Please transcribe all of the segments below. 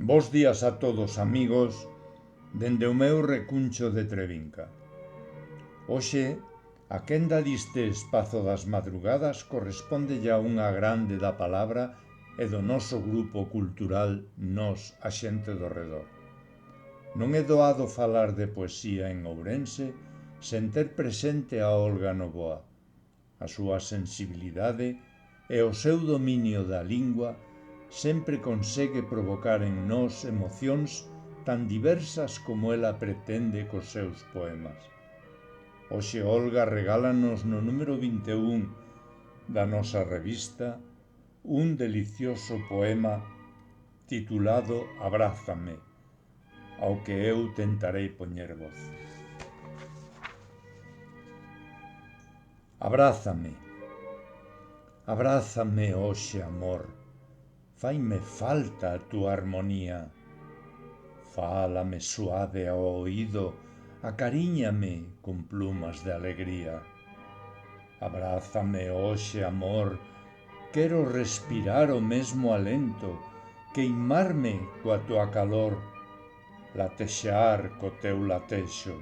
Bos días a todos, amigos, dende o meu recuncho de Trevinca. Hoxe, a quenda diste espazo das madrugadas corresponde a unha grande da palabra e do noso grupo cultural Nós, a xente do redor. Non é doado falar de poesía en Ourense sen ter presente a Olga Novoa. A súa sensibilidade e o seu dominio da lingua sempre consegue provocar en nós emocións tan diversas como ela pretende cos seus poemas. Hoxe Olga regálanos no número 21 da nosa revista un delicioso poema titulado Abrázame, ao que eu tentarei poñer voz. Abrázame, abrázame hoxe, amor, faime falta a túa armonía. Fálame suave ao oído, acariñame con plumas de alegría. Abrázame hoxe, amor, quero respirar o mesmo alento, queimarme coa túa calor, latexar co teu latexo.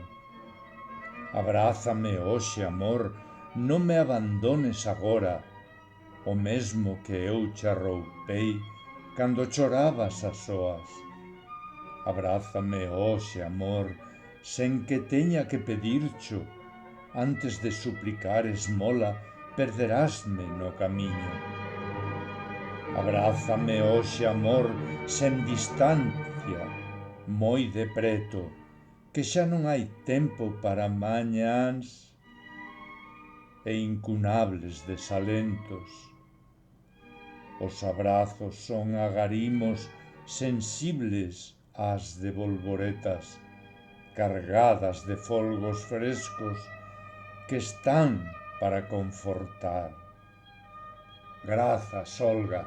Abrázame hoxe, amor, non me abandones agora, o mesmo que eu che arroupei cando chorabas as soas. Abrázame hoxe, amor, sen que teña que pedircho, antes de suplicar esmola perderásme no camiño. Abrázame hoxe, amor, sen distancia, moi de preto, que xa non hai tempo para mañáns e incunables desalentos. Os abrazos son agarimos sensibles ás de bolboretas, cargadas de folgos frescos que están para confortar. Grazas, Olga.